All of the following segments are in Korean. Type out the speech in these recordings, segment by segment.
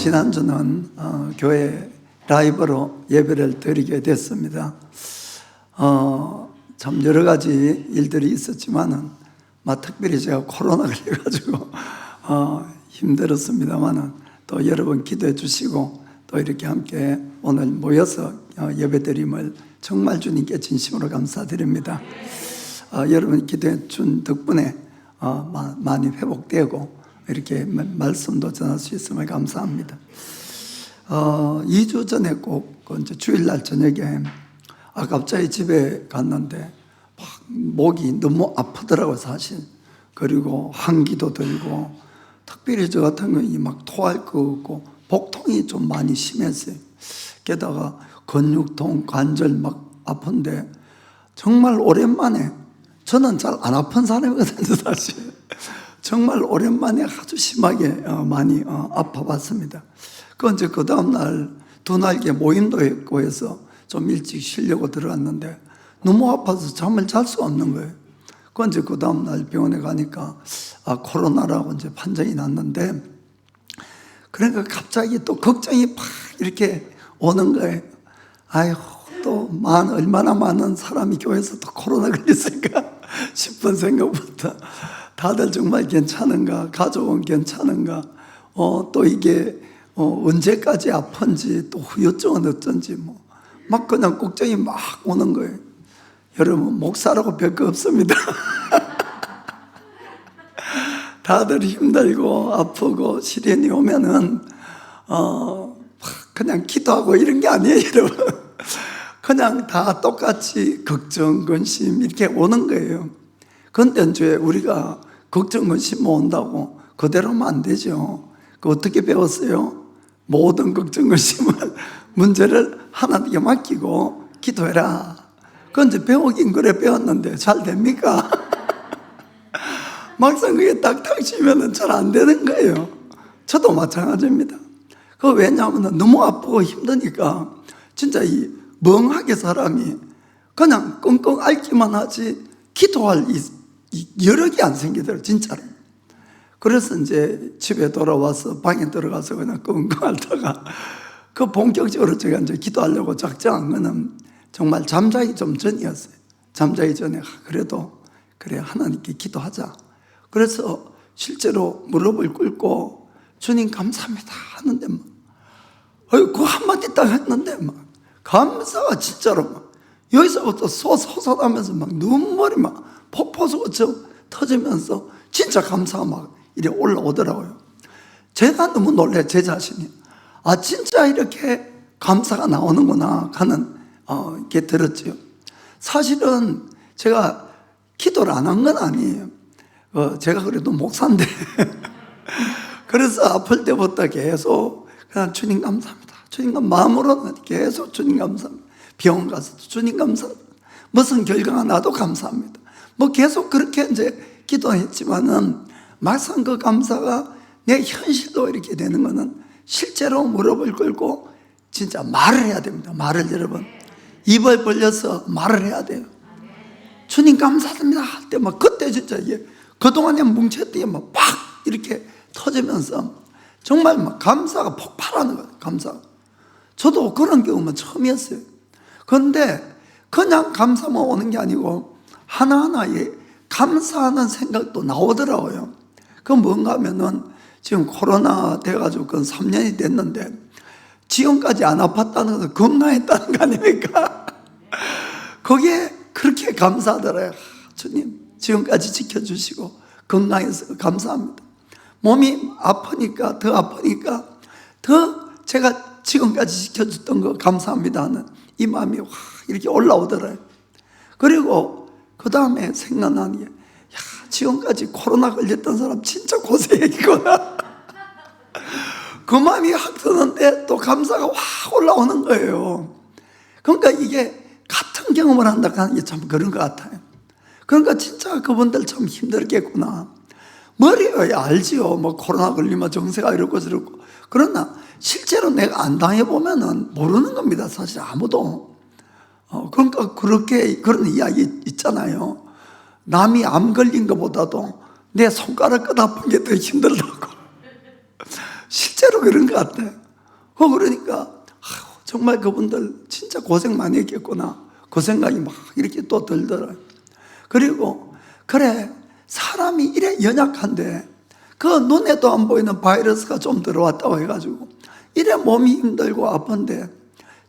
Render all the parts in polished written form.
지난주는 교회 라이브로 예배를 드리게 됐습니다. 참 여러 가지 일들이 있었지만은 특별히 제가 코로나 걸려가지고 힘들었습니다만은 또 여러분 기도해 주시고 또 이렇게 함께 오늘 모여서 예배 드림을 정말 주님께 진심으로 감사드립니다. 여러분 기도해 준 덕분에 많이 회복되고 이렇게 말씀도 전할 수 있음을 감사합니다. 2주 전에 꼭 이제 주일날 저녁에 갑자기 집에 갔는데 목이 너무 아프더라고요, 사실. 그리고 한기도 들고 특별히 저 같은 경우는 막 토할 거 없고 복통이 좀 많이 심했어요. 게다가 근육통, 관절 막 아픈데 정말 오랜만에, 저는 잘 안 아픈 사람이거든요, 사실. 정말 오랜만에 아주 심하게 많이 아파봤습니다. 이제 그 다음날 두 날개 모임도 했고 해서 좀 일찍 쉬려고 들어갔는데 너무 아파서 잠을 잘 수가 없는 거예요. 이제 그 다음날 병원에 가니까 코로나라고 이제 판정이 났는데, 그러니까 갑자기 또 걱정이 팍 이렇게 오는 거예요. 아이고, 또 얼마나 많은 사람이 교회에서 또 코로나 걸렸을까 싶은 생각부터 다들 정말 괜찮은가, 가족은 괜찮은가, 또 이게 언제까지 아픈지, 또 후유증은 어쩐지 막 그냥 걱정이 막 오는 거예요. 여러분, 목사라고 별거 없습니다. 다들 힘들고 아프고 시련이 오면은 그냥 기도하고 이런 게 아니에요, 여러분. 그냥 다 똑같이 걱정, 근심 이렇게 오는 거예요. 그런데 이제 우리가 걱정, 근심 온다고 그대로면 안 되죠. 어떻게 배웠어요? 모든 걱정, 근심은 문제를 하나님께 맡기고 기도해라. 그건 이제 배우긴 그래 배웠는데 잘 됩니까? 막상 그게 딱 닥치면 잘 안 되는 거예요. 저도 마찬가지입니다. 왜냐하면 너무 아프고 힘드니까 진짜 이 멍하게 사람이 그냥 끙끙 앓기만 하지 기도할 이 여력이 안 생기더라고요, 진짜로. 그래서 이제 집에 돌아와서 방에 들어가서 그냥 끙끙 앓다가 본격적으로 제가 이제 기도하려고 작정한 거는 정말 잠자기 좀 전이었어요. 잠자기 전에 그래도 그래 하나님께 기도하자. 그래서 실제로 무릎을 꿇고 주님 감사합니다 하는데 그 한마디 딱 했는데 감사가 진짜로 여기서부터 솟아나면서 눈물이 폭포수처럼 터지면서 진짜 감사가 이래 올라오더라고요. 제가 너무 놀래, 제 자신이. 진짜 이렇게 감사가 나오는구나 하는 게 들었죠. 사실은 제가 기도를 안 한 건 아니에요. 제가 그래도 목사인데 그래서 아플 때부터 계속 그냥 주님 감사합니다, 주님 마음으로는 계속 주님 감사합니다. 병원 가서도 주님 감사합니다. 무슨 결과가 나도 감사합니다. 계속 그렇게 이제 기도했지만은 막상 그 감사가 내 현실로 이렇게 되는 거는 실제로 무릎을 꿇고 진짜 말을 해야 됩니다. 말을, 여러분, 입을 벌려서 말을 해야 돼요. 주님 감사합니다 할 때 그때 진짜 이게 그동안에 뭉쳤던 게 팍 이렇게 터지면서 정말 감사가 폭발하는 거예요. 감사가. 저도 그런 경우는 처음이었어요. 그런데 그냥 감사만 오는 게 아니고 하나하나에 감사하는 생각도 나오더라고요. 그건 뭔가 하면은 지금 코로나 돼가지고 3년이 됐는데 지금까지 안 아팠다는 것은 건강했다는 거 아닙니까? 거기에 그렇게 감사하더라고요. 주님, 지금까지 지켜주시고 건강해서 감사합니다. 몸이 아프니까 더 제가 지금까지 지켜줬던 거 감사합니다 하는 이 마음이 확 이렇게 올라오더라고요. 그리고 그 다음에 생각나는 게, 지금까지 코로나 걸렸던 사람 진짜 고생했구나. 그 마음이 확 드는데 또 감사가 확 올라오는 거예요. 그러니까 이게 같은 경험을 한다 하는 게 참 그런 것 같아요. 그러니까 진짜 그분들 참 힘들겠구나. 머리에 알지요. 코로나 걸리면 정세가 이렇고 저렇고. 그러나 실제로 내가 안 당해보면은 모르는 겁니다, 사실 아무도. 그러니까 그런 이야기 있잖아요. 남이 암 걸린 것보다도 내 손가락 끝 아픈 게 더 힘들다고. 실제로 그런 것 같아요. 그러니까 정말 그분들 진짜 고생 많이 했겠구나, 그 생각이 막 이렇게 또 들더라고요. 그리고 그래, 사람이 이래 연약한데 그 눈에도 안 보이는 바이러스가 좀 들어왔다고 해가지고 이래 몸이 힘들고 아픈데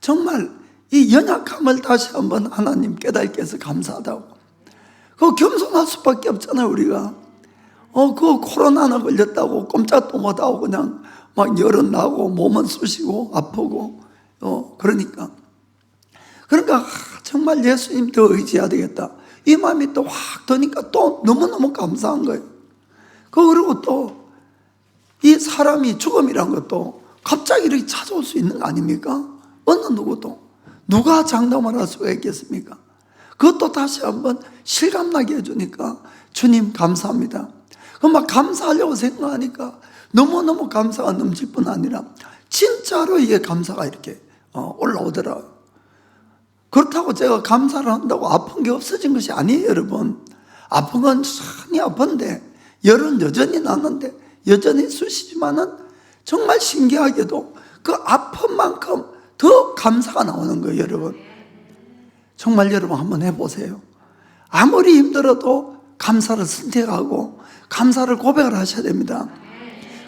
정말 이 연약함을 다시 한번 하나님 깨닫게 해서 감사하다고. 그 겸손할 수밖에 없잖아요, 우리가. 그 코로나나 걸렸다고 꼼짝도 못하고 그냥 막 열은 나고 몸은 쑤시고 아프고, 그러니까 정말 예수님 더 의지해야 되겠다, 이 마음이 또 확 드니까 또 너무너무 감사한 거예요. 그리고 또 이 사람이 죽음이란 것도 갑자기 이렇게 찾아올 수 있는 거 아닙니까? 어느 누구도 누가 장담을 할 수가 있겠습니까? 그것도 다시 한번 실감나게 해주니까 주님 감사합니다. 막 감사하려고 생각하니까 너무너무 감사가 넘칠 뿐 아니라 진짜로 이게 감사가 이렇게 올라오더라고요. 그렇다고 제가 감사를 한다고 아픈 게 없어진 것이 아니에요, 여러분. 아픈 건 많이 아픈데 열은 여전히 나는데 여전히 쑤시지만은 정말 신기하게도 그 아픈 만큼 더 감사가 나오는 거예요, 여러분. 정말 여러분 한번 해보세요. 아무리 힘들어도 감사를 선택하고 감사를 고백을 하셔야 됩니다.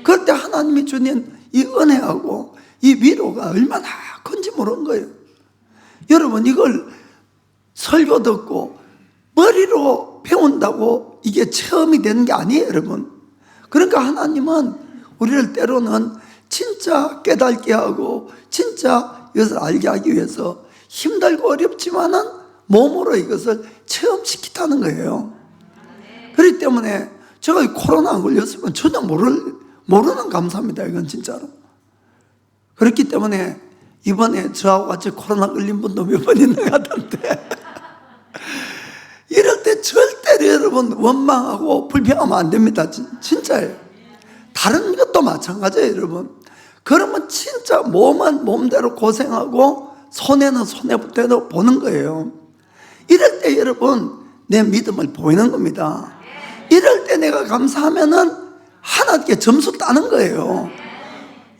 그럴 때 하나님이 주는 이 은혜하고 이 위로가 얼마나 큰지 모르는 거예요. 여러분, 이걸 설교 듣고 머리로 배운다고 이게 체험이 되는 게 아니에요, 여러분. 그러니까 하나님은 우리를 때로는 진짜 깨닫게 하고 진짜 이것을 알게 하기 위해서 힘들고 어렵지만은 몸으로 이것을 체험시키다는 거예요. 그렇기 때문에 제가 이 코로나 안 걸렸으면 전혀 모르는 감사입니다, 이건 진짜로. 그렇기 때문에 이번에 저하고 같이 코로나 걸린 분도 몇 번 있는 것 같은데 이럴 때 절대로 여러분 원망하고 불평하면 안 됩니다. 진짜예요. 다른 것도 마찬가지예요, 여러분. 그러면 진짜 몸은 몸대로 고생하고 손해는 손해대로 보는 거예요. 이럴 때 여러분 내 믿음을 보이는 겁니다. 이럴 때 내가 감사하면은 하나님께 점수 따는 거예요.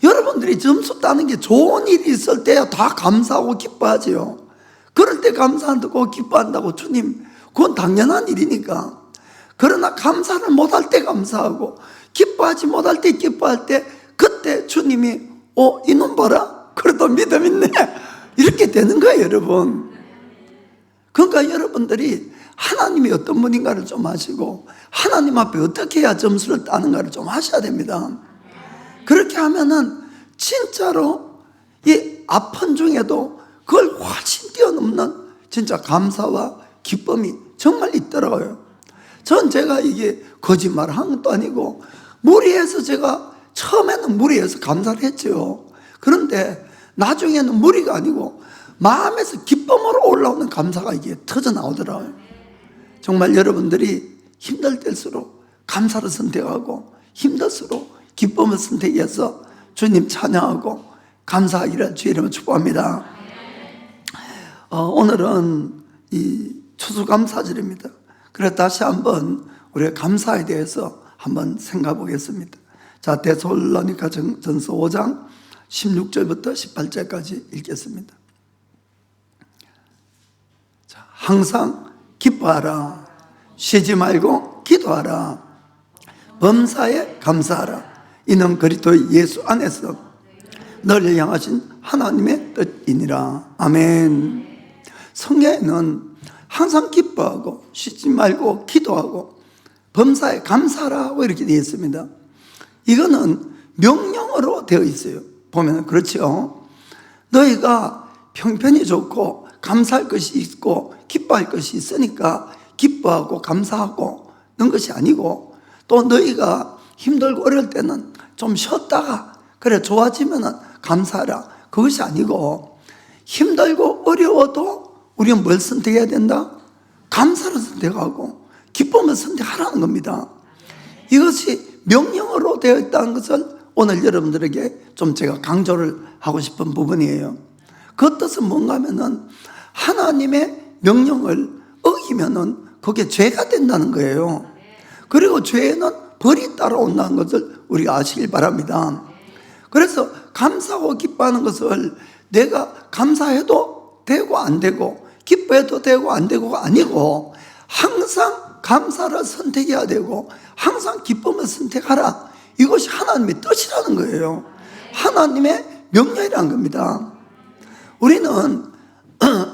여러분들이 점수 따는 게 좋은 일이 있을 때야 다 감사하고 기뻐하지요. 그럴 때 감사한다고 기뻐한다고 주님, 그건 당연한 일이니까. 그러나 감사를 못할 때 감사하고 기뻐하지 못할 때 기뻐할 때 그때 주님이 이놈 봐라, 그래도 믿음 있네, 이렇게 되는 거예요, 여러분. 그러니까 여러분들이 하나님이 어떤 분인가를 좀 아시고 하나님 앞에 어떻게 해야 점수를 따는가를 좀 하셔야 됩니다. 그렇게 하면은 진짜로 이 아픈 중에도 그걸 훨씬 뛰어넘는 진짜 감사와 기쁨이 정말 있더라고요. 전 제가 이게 거짓말한 것도 아니고 무리해서 제가 처음에는 무리해서 감사를 했죠. 그런데 나중에는 무리가 아니고 마음에서 기쁨으로 올라오는 감사가 이게 터져 나오더라고요. 정말 여러분들이 힘들 때일수록 감사를 선택하고 힘들수록 기쁨을 선택해서 주님 찬양하고 감사하기를 주의 이름으로 축복합니다. 오늘은 이 추수감사절입니다. 그래서 다시 한번 우리가 감사에 대해서 한번 생각해 보겠습니다. 자, 데살로니가 전서 5장 16절부터 18절까지 읽겠습니다. 자, 항상 기뻐하라, 쉬지 말고 기도하라, 범사에 감사하라. 이는 그리스도 예수 안에서 너를 향하신 하나님의 뜻이니라. 아멘. 성경에는 항상 기뻐하고 쉬지 말고 기도하고 범사에 감사하라고 이렇게 되어 있습니다. 이거는 명령어로 되어 있어요. 보면 그렇죠. 너희가 평편이 좋고 감사할 것이 있고 기뻐할 것이 있으니까 기뻐하고 감사하고 그런 것이 아니고, 또 너희가 힘들고 어려울 때는 좀 쉬었다가 그래 좋아지면 감사하라, 그것이 아니고, 힘들고 어려워도 우리는 뭘 선택해야 된다? 감사를 선택하고 기쁨을 선택하라는 겁니다. 이것이 명령어로 되어 있다는 것을 오늘 여러분들에게 좀 제가 강조를 하고 싶은 부분이에요. 그 뜻은 뭔가 하면은 하나님의 명령을 어기면은 그게 죄가 된다는 거예요. 그리고 죄에는 벌이 따라온다는 것을 우리가 아시길 바랍니다. 그래서 감사하고 기뻐하는 것을 내가 감사해도 되고 안 되고 기뻐해도 되고 안 되고가 아니고 항상 감사를 선택해야 되고 항상 기쁨을 선택하라. 이것이 하나님의 뜻이라는 거예요. 하나님의 명령이라는 겁니다. 우리는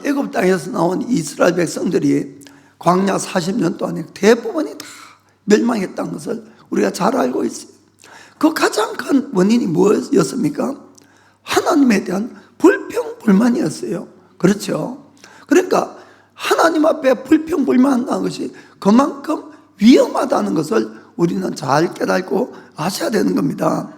애굽 땅에서 나온 이스라엘 백성들이 광야 40년 동안에 대부분이 다 멸망했다는 것을 우리가 잘 알고 있어요. 그 가장 큰 원인이 무엇이었습니까? 하나님에 대한 불평불만이었어요. 그렇죠? 그러니까 하나님 앞에 불평불만한다는 것이 그만큼 위험하다는 것을 우리는 잘 깨닫고 아셔야 되는 겁니다.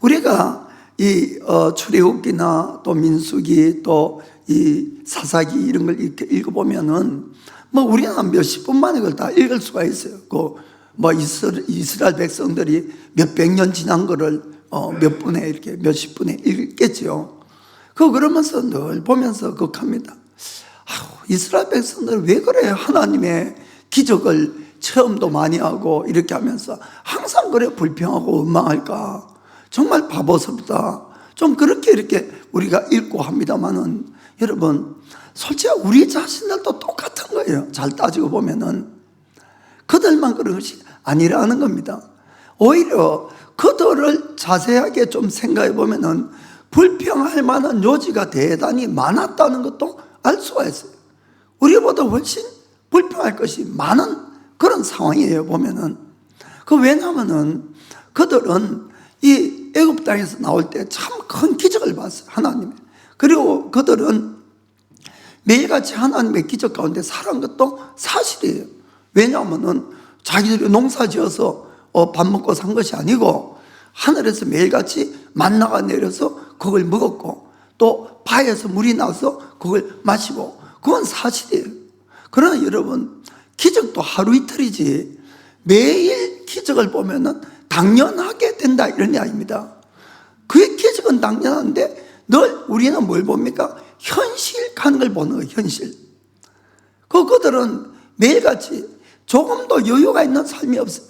우리가 이 출애굽기나 또 민수기 또 이 사사기 이런 걸 이렇게 읽어보면은 뭐 우리는 한 몇십 분 만에 그걸 다 읽을 수가 있어요. 그 뭐 이스라엘 백성들이 몇백 년 지난 거를 몇 분에 이렇게 몇십 분에 읽겠죠. 그러면서 늘 보면서 극합니다. 이스라엘 백성들 왜 그래요? 하나님의 기적을 체험도 많이 하고 이렇게 하면서 항상 그래 불평하고 원망할까? 정말 바보스럽다. 좀 그렇게 이렇게 우리가 읽고 합니다만은 여러분 솔직히 우리 자신들도 똑같은 거예요. 잘 따지고 보면은 그들만 그런 것이 아니라는 겁니다. 오히려 그들을 자세하게 좀 생각해 보면은 불평할 만한 요지가 대단히 많았다는 것도 알 수가 있어요. 우리보다 훨씬 불평할 것이 많은 그런 상황이에요. 보면은 왜냐하면은 그들은 이 애굽 땅에서 나올 때 참 큰 기적을 봤어요. 하나님의. 그리고 그들은 매일같이 하나님의 기적 가운데 살아간 것도 사실이에요. 왜냐하면은 자기들이 농사 지어서 밥 먹고 산 것이 아니고 하늘에서 매일같이 만나가 내려서 그걸 먹었고 또 바에서 물이 나서 그걸 마시고 그건 사실이에요. 그러나 여러분 기적도 하루 이틀이지 매일 기적을 보면은 당연하게 된다 이런 이야기입니다. 그의 기적은 당연한데 늘 우리는 뭘 봅니까? 현실 가는 걸 보는 거예요. 현실. 그들은 매일같이 조금도 여유가 있는 삶이 없어요.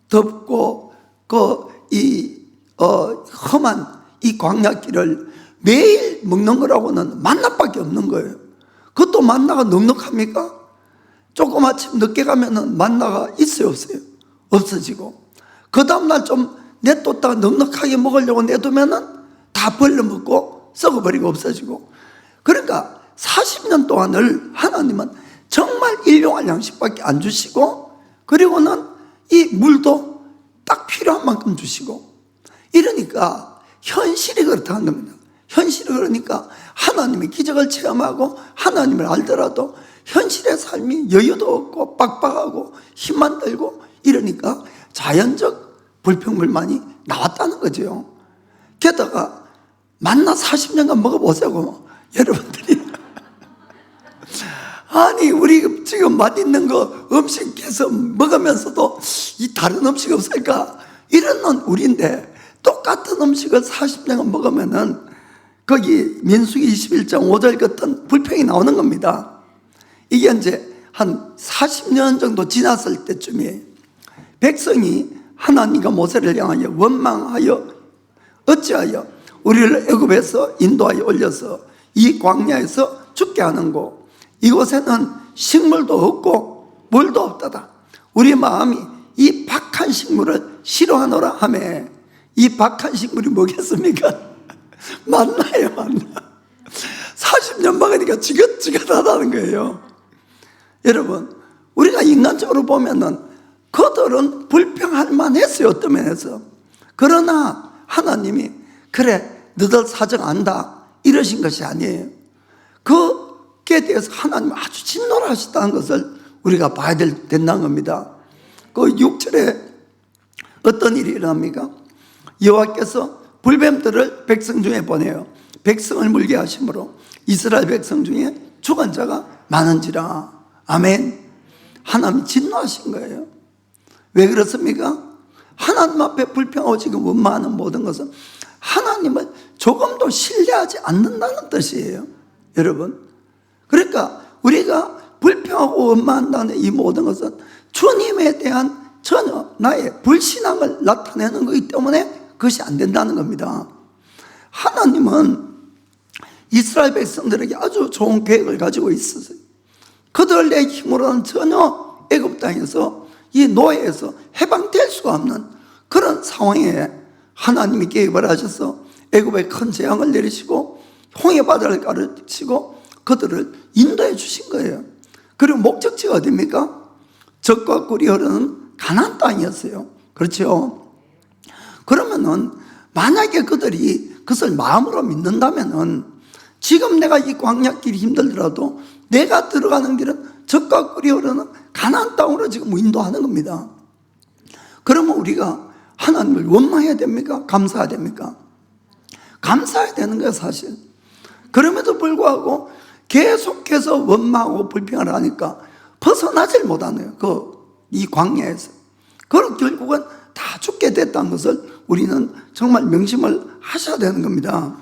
덥고 험한 이 광야길을 매일 먹는 거라고는 만나밖에 없는 거예요. 그것도 만나가 넉넉합니까? 조금 아침 늦게 가면은 만나가 있어요, 없어요? 없어지고. 그 다음날 좀 내뒀다가 넉넉하게 먹으려고 내두면은 다 벌려먹고 썩어버리고 없어지고. 그러니까 40년 동안을 하나님은 정말 일용할 양식밖에 안 주시고, 그리고는 이 물도 딱 필요한 만큼 주시고, 이러니까 현실이 그렇다는 겁니다. 현실이 그러니까 하나님의 기적을 체험하고 하나님을 알더라도 현실의 삶이 여유도 없고 빡빡하고 힘만 들고 이러니까 자연적 불평불만이 나왔다는 거죠. 게다가 만나 40년간 먹어보세요. 여러분들이 아니 우리 지금 맛있는 거 음식 계속 먹으면서도 이 다른 음식 없을까? 이런 우리인데 똑같은 음식을 40년간 먹으면은 거기 민수기 21장 5절 같은 불평이 나오는 겁니다. 이게 이제 한 40년 정도 지났을 때쯤에 백성이 하나님과 모세를 향하여 원망하여 어찌하여 우리를 애굽에서 인도하여 올려서 이 광야에서 죽게 하는고 이곳에는 식물도 없고 물도 없다다. 우리 마음이 이 박한 식물을 싫어하노라 하매 이 박한 식물이 뭐겠습니까? 만나요, 만나. 40년 먹으니까 지긋지긋하다는 거예요. 여러분, 우리가 인간적으로 보면은 그들은 불평할 만했어요, 어떤 면에서. 그러나 하나님이 그래, 너들 사정 안다 이러신 것이 아니에요. 그에 대해서 하나님은 아주 진노하셨다는 것을 우리가 봐야 된다는 겁니다. 그 6절에 어떤 일이 일어납니까? 여호와께서 불뱀들을 백성 중에 보내요. 백성을 물게 하심으로 이스라엘 백성 중에 죽은 자가 많은지라. 아멘. 하나님이 진노하신 거예요. 왜 그렇습니까? 하나님 앞에 불평하고 지금 원망하는 모든 것은 하나님을 조금도 신뢰하지 않는다는 뜻이에요. 여러분. 그러니까 우리가 불평하고 원망한다는 이 모든 것은 주님에 대한 전혀 나의 불신앙을 나타내는 것이기 때문에 그것이 안 된다는 겁니다. 하나님은 이스라엘 백성들에게 아주 좋은 계획을 가지고 있었어요. 그들의 힘으로는 전혀 애굽 땅에서 이 노예에서 해방될 수가 없는 그런 상황에 하나님이 개입을 하셔서 애굽에 큰 재앙을 내리시고 홍해 바다를 가르치고 그들을 인도해 주신 거예요. 그리고 목적지가 어디입니까? 젖과 꿀이 흐르는 가나안 땅이었어요. 그렇죠? 그러면은 만약에 그들이 그것을 마음으로 믿는다면은 지금 내가 이 광야길이 힘들더라도 내가 들어가는 길은 젖과 꿀이 흐르는 가나안 땅으로 지금 인도하는 겁니다. 그러면 우리가 하나님을 원망해야 됩니까? 감사해야 됩니까? 감사해야 되는 거예요, 사실. 그럼에도 불구하고 계속해서 원망하고 불평을 하니까 벗어나질 못하네요. 이 광야에서. 그럼 결국은 다 죽게 됐다는 것을 우리는 정말 명심을 하셔야 되는 겁니다.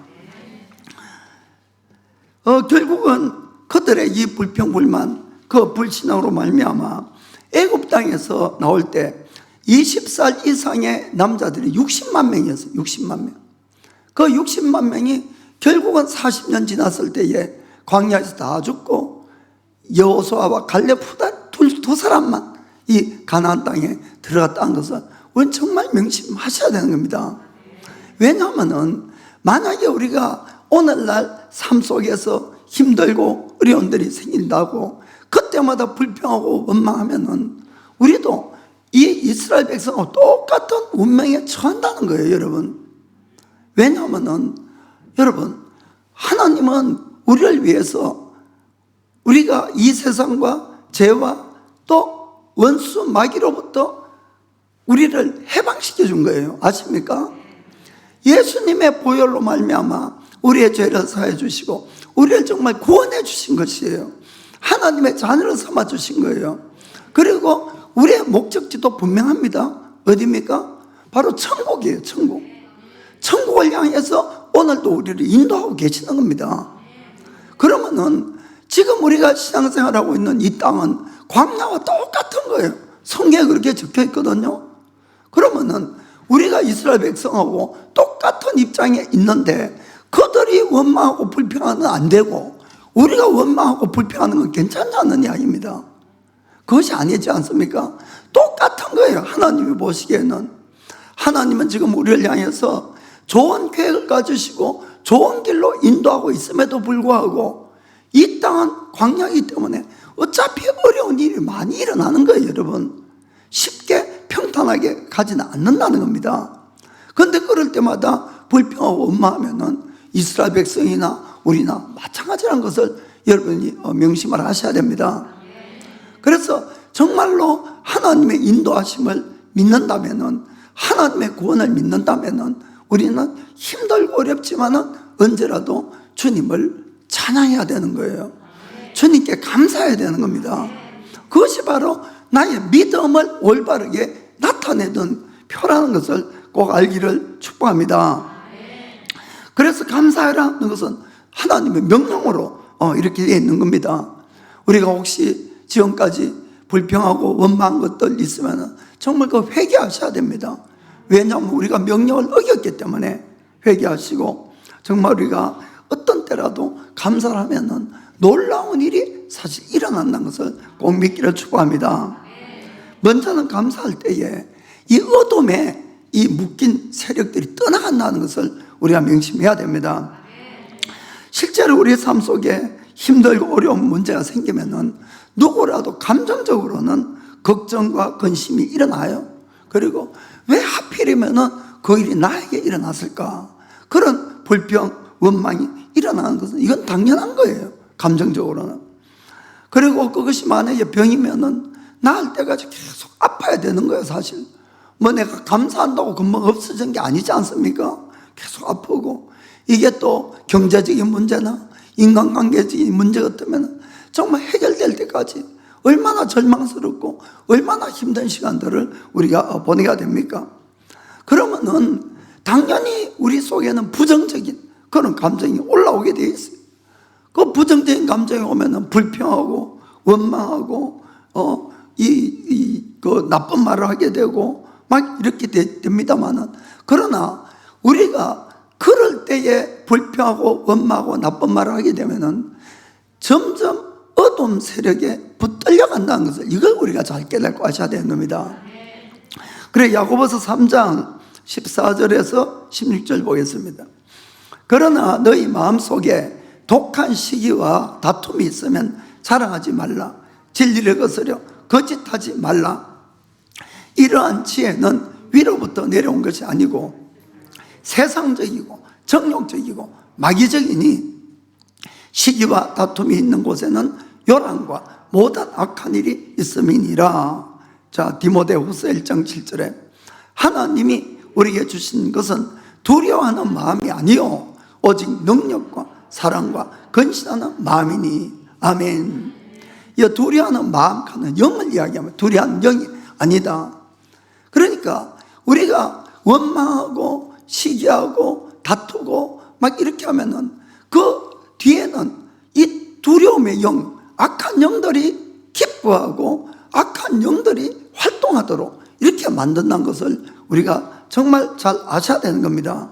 결국은 그들의 이 불평불만, 그 불신앙으로 말미암아 애굽 땅에서 나올 때 20살 이상의 남자들이 60만 명이었어요. 60만 명. 그 60만 명이 결국은 40년 지났을 때에 광야에서 다 죽고 여호수아와 갈렙 후다 두 사람만 이 가나안 땅에 들어갔다는 것은 우리는 정말 명심하셔야 되는 겁니다. 왜냐하면은 만약에 우리가 오늘날 삶 속에서 힘들고 어려움들이 생긴다고 그때마다 불평하고 원망하면은 우리도 이 이스라엘 백성하고 똑같은 운명에 처한다는 거예요, 여러분. 왜냐하면은 여러분, 하나님은 우리를 위해서 우리가 이 세상과 죄와 또 원수 마귀로부터 우리를 해방시켜 준 거예요. 아십니까? 예수님의 보혈로 말미암아 우리의 죄를 사해 주시고 우리를 정말 구원해 주신 것이에요. 하나님의 자녀로 삼아 주신 거예요. 그리고 우리의 목적지도 분명합니다. 어디입니까? 바로 천국이에요. 천국. 천국을 향해서 오늘도 우리를 인도하고 계시는 겁니다. 그러면은 지금 우리가 신앙생활하고 있는 이 땅은 광야와 똑같은 거예요. 성경에 그렇게 적혀 있거든요. 그러면은 우리가 이스라엘 백성하고 똑같은 입장에 있는데 그들이 원망하고 불평하는 건 안 되고 우리가 원망하고 불평하는 건 괜찮지 않는 이야기입니다. 그것이 아니지 않습니까? 똑같은 거예요. 하나님이 보시기에는. 하나님은 지금 우리를 향해서 좋은 계획을 가지시고 좋은 길로 인도하고 있음에도 불구하고 이 땅은 광야이기 때문에 어차피 어려운 일이 많이 일어나는 거예요, 여러분. 쉽게 평탄하게 가지는 않는다는 겁니다. 그런데 그럴 때마다 불평하고 원망하면은 이스라엘 백성이나 우리나 마찬가지라는 것을 여러분이 명심을 하셔야 됩니다. 그래서 정말로 하나님의 인도하심을 믿는다면은, 하나님의 구원을 믿는다면은 우리는 힘들고 어렵지만은 언제라도 주님을 찬양해야 되는 거예요. 주님께 감사해야 되는 겁니다. 그것이 바로 나의 믿음을 올바르게 나타내던 표라는 것을 꼭 알기를 축복합니다. 그래서 감사하라는 것은 하나님의 명령으로 이렇게 되어 있는 겁니다. 우리가 혹시 지금까지 불평하고 원망한 것들 있으면 정말 그 회개하셔야 됩니다. 왜냐하면 우리가 명령을 어겼기 때문에 회개하시고 정말 우리가 어떤 때라도 감사를 하면은 놀라운 일이 사실 일어난다는 것을 꼭 믿기를 축복합니다. 먼저는 감사할 때에 이 어둠에 이 묶인 세력들이 떠나간다는 것을 우리가 명심해야 됩니다. 실제로 우리의 삶 속에 힘들고 어려운 문제가 생기면은 누구라도 감정적으로는 걱정과 근심이 일어나요. 그리고 왜 하필이면은 그 일이 나에게 일어났을까? 그런 불평, 원망이 일어나는 것은 이건 당연한 거예요. 감정적으로는. 그리고 그것이 만약에 병이면은 나을 때까지 계속 아파야 되는 거예요, 사실. 뭐 내가 감사한다고 금방 없어진 게 아니지 않습니까? 계속 아프고. 이게 또 경제적인 문제나 인간관계적인 문제 같으면 정말 해결될 때까지 얼마나 절망스럽고 얼마나 힘든 시간들을 우리가 보내야 됩니까? 그러면은 당연히 우리 속에는 부정적인 그런 감정이 올라오게 되어 있어요. 그 부정적인 감정이 오면은 불평하고 원망하고 그 나쁜 말을 하게 되고 막 이렇게 됩니다만은, 그러나 우리가 그럴 때에 불평하고 원망하고 나쁜 말을 하게 되면은 점점 어둠 세력에 붙들려 간다는 것을, 이걸 우리가 잘 깨닫고 하셔야 되는 겁니다. 그래 야고보서 3장 14절에서 16절 보겠습니다. 그러나 너희 마음속에 독한 시기와 다툼이 있으면 자랑하지 말라. 진리를 거스려 거짓하지 말라. 이러한 지혜는 위로부터 내려온 것이 아니고 세상적이고 정욕적이고 마귀적이니 시기와 다툼이 있는 곳에는 요란과 모든 악한 일이 있음이니라. 자, 디모데후서 1장 7절에 하나님이 우리에게 주신 것은 두려워하는 마음이 아니요 오직 능력과 사랑과 근신하는 마음이니. 아멘. 이 두려워하는 마음과는 영을 이야기하면 두려워하는 영이 아니다. 그러니까 우리가 원망하고 시기하고 다투고 막 이렇게 하면은 그 뒤에는 이 두려움의 영, 악한 영들이 기뻐하고 악한 영들이 활동하도록 이렇게 만든다는 것을 우리가 정말 잘 아셔야 되는 겁니다.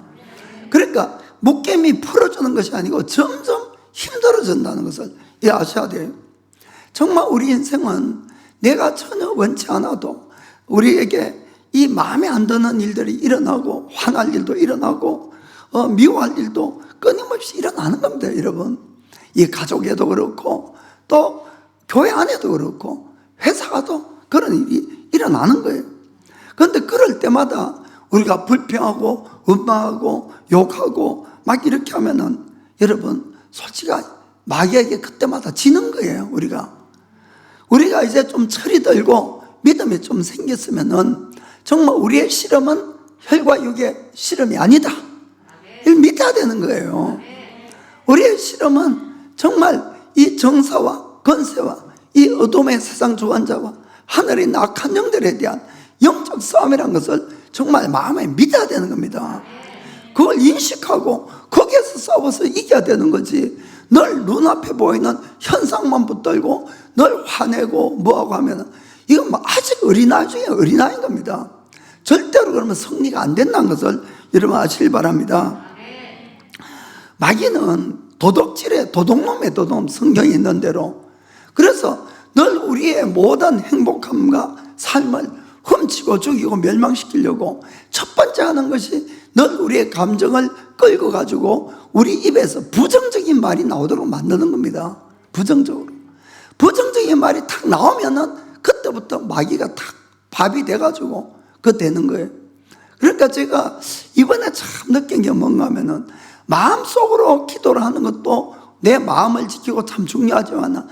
그러니까 묶임이 풀어주는 것이 아니고 점점 힘들어진다는 것을 아셔야 돼요. 정말 우리 인생은 내가 전혀 원치 않아도 우리에게 이 마음에 안 드는 일들이 일어나고 화날 일도 일어나고 미워할 일도 끊임없이 일어나는 겁니다. 여러분, 이 가족에도 그렇고 또 교회 안에도 그렇고 회사 가도 그런 일이 일어나는 거예요. 그런데 그럴 때마다 우리가 불평하고 원망하고 욕하고 막 이렇게 하면은 여러분 솔직히 마귀에게 그때마다 지는 거예요. 우리가 이제 좀 철이 들고 믿음이 좀 생겼으면은 정말 우리의 실험은 혈과 육의 실험이 아니다, 이걸 믿어야 되는 거예요. 우리의 실험은 정말 이 정사와 권세와 이 어둠의 세상 주관자와 하늘의 있는 악한 영들에 대한 영적 싸움이라는 것을 정말 마음에 믿어야 되는 겁니다. 그걸 인식하고 거기에서 싸워서 이겨야 되는 거지, 늘 눈앞에 보이는 현상만 붙들고 늘 화내고 뭐하고 하면 이건 뭐 아직 어린아이 중에 어린아이인 겁니다. 절대로 그러면 승리가 안 된다는 것을 여러분 아시길 바랍니다. 마귀는 도둑질에 도둑놈의 도둑, 성경에 있는 대로. 그래서 늘 우리의 모든 행복함과 삶을 훔치고 죽이고 멸망시키려고 첫 번째 하는 것이 늘 우리의 감정을 끌고 가지고 우리 입에서 부정적인 말이 나오도록 만드는 겁니다. 부정적인 말이 탁 나오면은 그때부터 마귀가 탁 밥이 돼가지고 그거 되는 거예요. 그러니까 제가 이번에 참 느낀 게 뭔가 하면은 마음속으로 기도를 하는 것도 내 마음을 지키고 참 중요하지만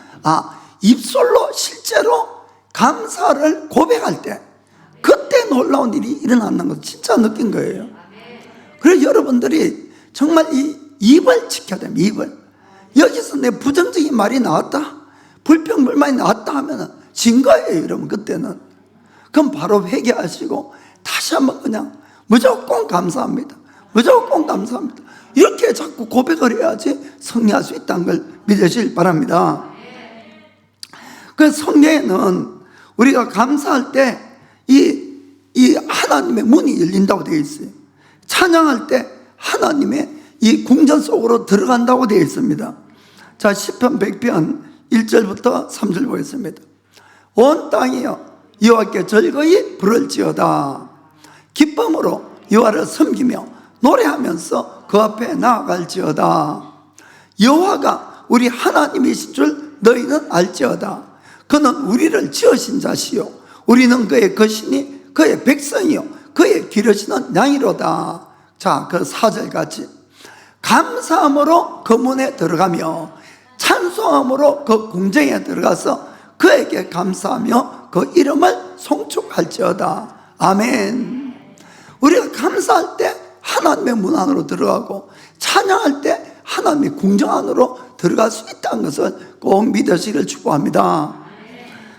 입술로 실제로 감사를 고백할 때 그때 놀라운 일이 일어나는 걸 진짜 느낀 거예요. 그래서 여러분들이 정말 이 입을 지켜야 됩니다. 입을. 여기서 내 부정적인 말이 나왔다, 불평불만이 나왔다 하면 진 거예요. 여러분 그때는. 그럼 바로 회개하시고 다시 한번 그냥 무조건 감사합니다, 무조건 감사합니다, 이렇게 자꾸 고백을 해야지 승리할 수 있다는 걸 믿으시길 바랍니다. 그 성경에는 우리가 감사할 때 이 하나님의 문이 열린다고 되어 있어요. 찬양할 때 하나님의 이 궁전 속으로 들어간다고 되어 있습니다. 자, 시편 100편 1절부터 3절 보겠습니다. 온 땅이여 여호와께 즐거이 부를지어다. 기쁨으로 여호와를 섬기며 노래하면서 그 앞에 나아갈지어다. 여호와가 우리 하나님이신 줄 너희는 알지어다. 그는 우리를 지으신 자시요 우리는 그의 것이니 그의 백성이요 그의 기르시는 양이로다. 자, 그 4절 같이 감사함으로 그 문에 들어가며 찬송함으로 그 궁정에 들어가서 그에게 감사하며 그 이름을 송축할지어다. 아멘. 우리가 감사할 때 하나님의 문 안으로 들어가고 찬양할 때 하나님의 궁정 안으로 들어갈 수 있다는 것을 꼭 믿으시기를 축복합니다.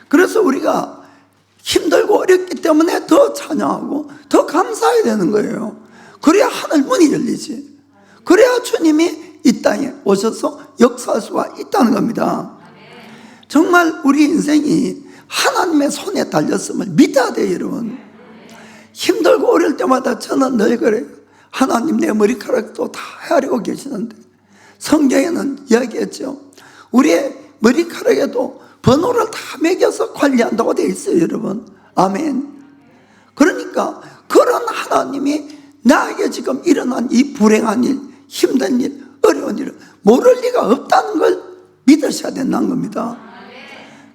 그래서 우리가 힘들고 어렵기 때문에 더 찬양하고 더 감사해야 되는 거예요. 그래야 하늘 문이 열리지. 그래야 주님이 이 땅에 오셔서 역사할 수가 있다는 겁니다. 정말 우리 인생이 하나님의 손에 달렸음을 믿어야 돼요. 여러분, 힘들고 어려울 때마다 저는 늘 그래요. 하나님 내 머리카락도 다 헤아리고 계시는데, 성경에는 이야기했죠. 우리의 머리카락에도 번호를 다 매겨서 관리한다고 되어 있어요, 여러분. 아멘. 그러니까 그런 하나님이 나에게 지금 일어난 이 불행한 일, 힘든 일, 어려운 일을 모를 리가 없다는 걸 믿으셔야 된다는 겁니다.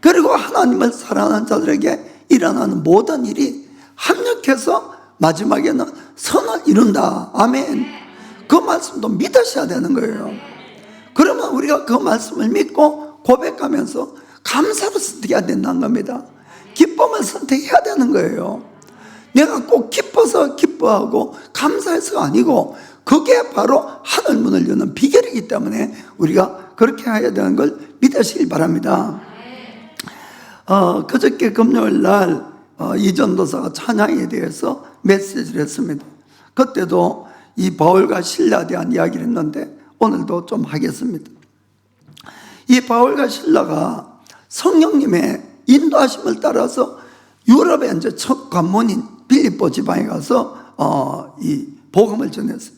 그리고 하나님을 사랑하는 자들에게 일어나는 모든 일이 합력해서 마지막에는 선을 이룬다. 아멘. 그 말씀도 믿으셔야 되는 거예요. 그러면 우리가 그 말씀을 믿고 고백하면서 감사를 선택해야 된다는 겁니다. 기쁨을 선택해야 되는 거예요. 내가 꼭 기뻐서 기뻐하고 감사해서가 아니고, 그게 바로 하늘문을 여는 비결이기 때문에 우리가 그렇게 해야 되는 걸 믿으시길 바랍니다. 그저께 금요일 날 이전도사가 찬양에 대해서 메시지를 했습니다. 그때도 이 바울과 실라에 대한 이야기를 했는데 오늘도 좀 하겠습니다. 이 바울과 실라가 성령님의 인도하심을 따라서 유럽의 이제 첫 관문인 빌립보 지방에 가서 이 복음을 전했어요.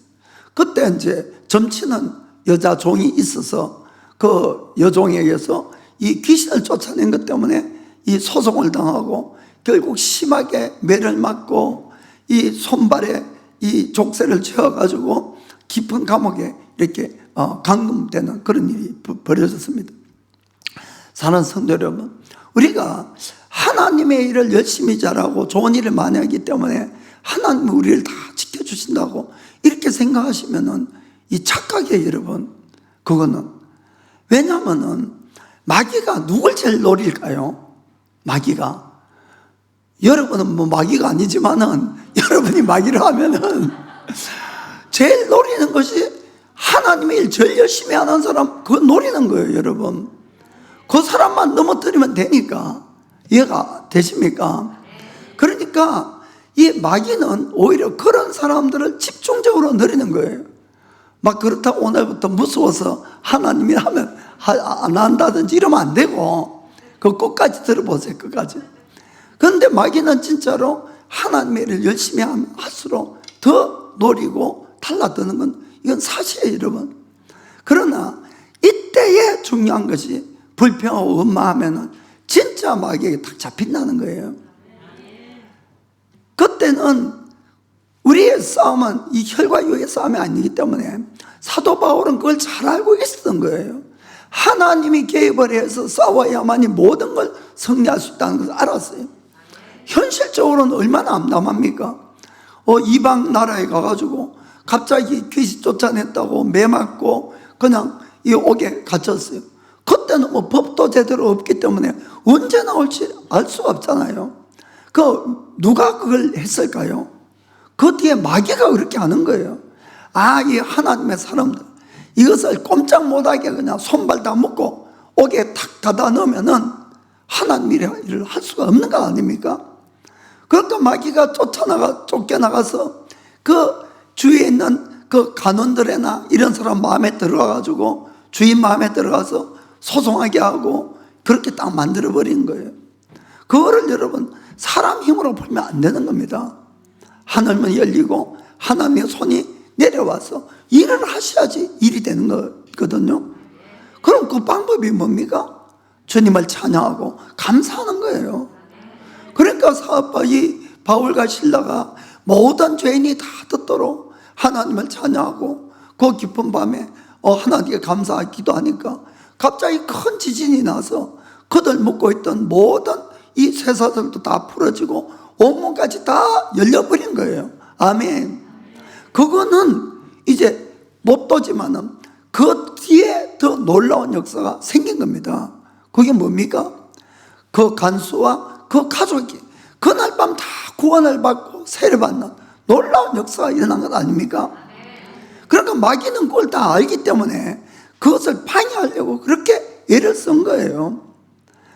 그때 이제 점치는 여자 종이 있어서 그 여종에게서 이 귀신을 쫓아낸 것 때문에 이 소송을 당하고 결국 심하게 매를 맞고 이 손발에 이 족쇄를 채워가지고 깊은 감옥에 이렇게 감금되는 그런 일이 벌어졌습니다. 사랑하는 성도 여러분, 우리가 하나님의 일을 열심히 잘하고 좋은 일을 많이 하기 때문에 하나님이 우리를 다 지켜주신다고 이렇게 생각하시면은 이 착각이에요, 여러분. 그거는. 왜냐하면은 마귀가 누굴 제일 노릴까요? 마귀가. 여러분은 뭐 마귀가 아니지만은 여러분이 마귀를 하면은 제일 노리는 것이 하나님의 일 제일 열심히 하는 사람, 그거 노리는 거예요, 여러분. 그 사람만 넘어뜨리면 되니까. 이해가 되십니까? 그러니까 이 마귀는 오히려 그런 사람들을 집중적으로 노리는 거예요. 막 그렇다고 오늘부터 무서워서 하나님이 하면 안 한다든지 이러면 안 되고, 그 끝까지 들어보세요, 끝까지. 그런데 마귀는 진짜로 하나님의 일을 열심히 하면 할수록 더 노리고 달라드는 건 이건 사실이에요, 여러분. 그러나 이때에 중요한 것이 불평하고 원망하면은 진짜 마귀에게 딱 잡힌다는 거예요. 그때는 우리의 싸움은 이 혈과 육의 싸움이 아니기 때문에 사도 바울은 그걸 잘 알고 있었던 거예요. 하나님이 개입을 해서 싸워야만이 모든 걸 승리할 수 있다는 것을 알았어요. 현실적으로는 얼마나 암담합니까? 이방 나라에 가가지고 갑자기 귀신 쫓아냈다고 매 맞고 그냥 이 옥에 갇혔어요. 그때는 뭐 법도 제대로 없기 때문에 언제 나올지 알 수가 없잖아요. 누가 그걸 했을까요? 그 뒤에 마귀가 그렇게 하는 거예요. 이 하나님의 사람들, 이것을 꼼짝 못하게 그냥 손발 다 묶고 옥에 탁 가다 넣으면은 하나님 일을 할 수가 없는 거 아닙니까? 그러니까 마귀가 쫓겨나가서 그 주위에 있는 그 간원들이나 이런 사람 마음에 들어가가지고 주인 마음에 들어가서 소송하게 하고 그렇게 딱 만들어버린 거예요. 그거를 여러분 사람 힘으로 풀면 안 되는 겁니다. 하늘문이 열리고 하나님의 손이 내려와서 일을 하셔야지 일이 되는 거거든요. 그럼 그 방법이 뭡니까? 주님을 찬양하고 감사하는 거예요. 그러니까 이 바울과 실라가 모든 죄인이 다 듣도록 하나님을 찬양하고 그 깊은 밤에 하나님께 감사하고 기도하니까 갑자기 큰 지진이 나서 그들 묵고 있던 모든 이 쇠사슬도 다 풀어지고 온몸까지 다 열려버린 거예요. 아멘. 그거는 이제 못 보지만은 그 뒤에 더 놀라운 역사가 생긴 겁니다. 그게 뭡니까? 그 간수와 그 가족이 그날 밤 다 구원을 받고 세례 받는 놀라운 역사가 일어난 것 아닙니까? 그러니까 마귀는 그걸 다 알기 때문에 그것을 방해하려고 그렇게 애를 쓴 거예요.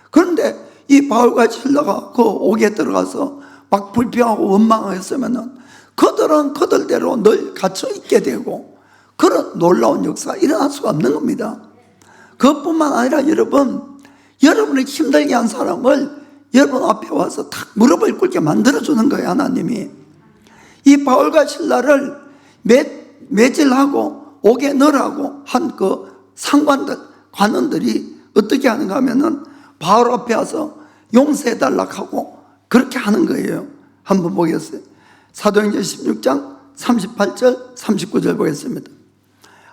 그런데 이 바울과 실라가 그 옥에 들어가서 막 불평하고 원망했으면은 그들은 그들대로 늘 갇혀 있게 되고 그런 놀라운 역사가 일어날 수가 없는 겁니다. 그것뿐만 아니라 여러분을 힘들게 한 사람을 여러분 앞에 와서 탁 무릎을 꿇게 만들어주는 거예요, 하나님이. 이 바울과 실라를 매질하고 옥에 넣으라고 한 그 상관들, 관원들이 어떻게 하는가 하면은 바울 앞에 와서 용서해달라고 하고 그렇게 하는 거예요. 한번 보겠어요. 사도행전 16장 38절 39절 보겠습니다.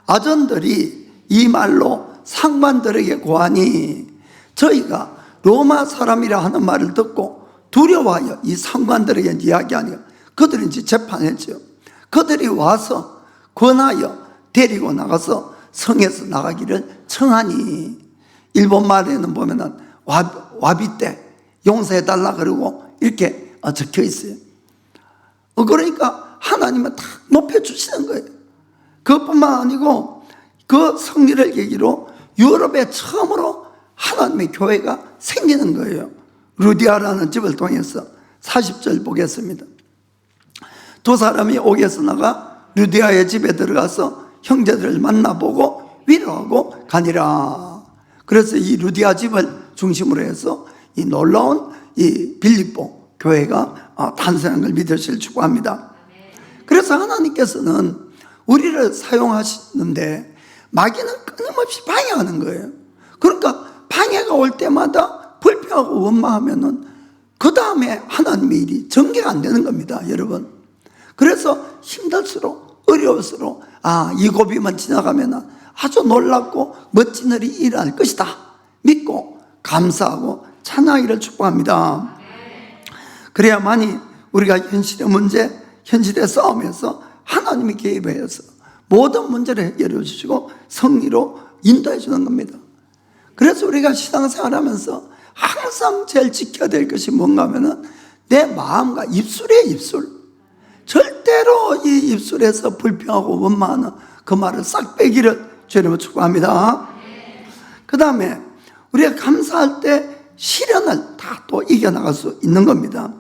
아전들이 이 말로 상관들에게 고하니 저희가 로마 사람이라 하는 말을 듣고 두려워하여 이 상관들에게 이야기하니 그들이 이제 재판했죠. 그들이 와서 권하여 데리고 나가서 성에서 나가기를 청하니, 일본 말에는 보면은 와비 때 용서해달라 그러고 이렇게 적혀 있어요. 그러니까 하나님은 다 높여주시는 거예요. 그것뿐만 아니고 그 승리를 계기로 유럽에 처음으로 하나님의 교회가 생기는 거예요. 루디아라는 집을 통해서 40절 보겠습니다. 두 사람이 옥에서 나가 루디아의 집에 들어가서 형제들을 만나보고 위로하고 가니라. 그래서 이 루디아 집을 중심으로 해서 이 놀라운 이 빌립보 교회가 탄생한 걸 믿으시길 축복합니다. 그래서 하나님께서는 우리를 사용하시는데 마귀는 끊임없이 방해하는 거예요. 그러니까 방해가 올 때마다 불평하고 원망하면은 그 다음에 하나님의 일이 전개가 안 되는 겁니다, 여러분. 그래서 힘들수록 어려울수록 이 고비만 지나가면 아주 놀랍고 멋진 일이 일어날 것이다 믿고 감사하고 찬양하기를 축복합니다. 그래야만이 우리가 현실의 문제, 현실의 싸움에서 하나님이 개입해서 모든 문제를 해결해 주시고 승리로 인도해 주는 겁니다. 그래서 우리가 신앙생활하면서 항상 제일 지켜야 될 것이 뭔가 하면은 내 마음과 입술이에요, 입술. 절대로 이 입술에서 불평하고 원망하는 그 말을 싹 빼기를 주님으로 축복합니다. 그 다음에 우리가 감사할 때 시련을 다 또 이겨나갈 수 있는 겁니다.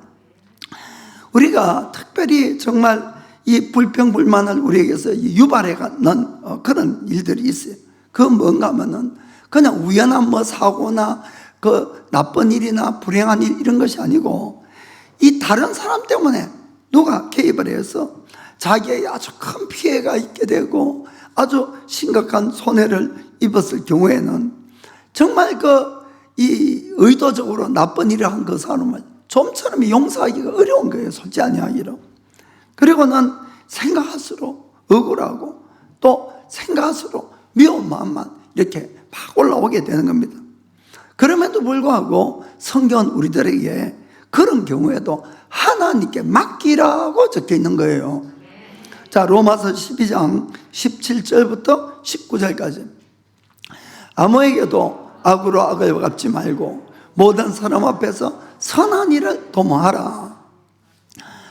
우리가 특별히 정말 이 불평불만을 우리에게서 유발해가는 그런 일들이 있어요. 그건 뭔가 하면은 그냥 우연한 뭐 사고나 그 나쁜 일이나 불행한 일 이런 것이 아니고 이 다른 사람 때문에 누가 개입을 해서 자기에게 아주 큰 피해가 있게 되고 아주 심각한 손해를 입었을 경우에는 정말 이 의도적으로 나쁜 일을 한 그 사람을 좀처럼 용서하기가 어려운 거예요, 솔직히 아니하기로. 그리고는 생각할수록 억울하고 또 생각할수록 미운 마음만 이렇게 막 올라오게 되는 겁니다. 그럼에도 불구하고 성경은 우리들에게 그런 경우에도 하나님께 맡기라고 적혀 있는 거예요. 자, 로마서 12장 17절부터 19절까지. 아무에게도 악으로 악을 갚지 말고 모든 사람 앞에서 선한 일을 도모하라.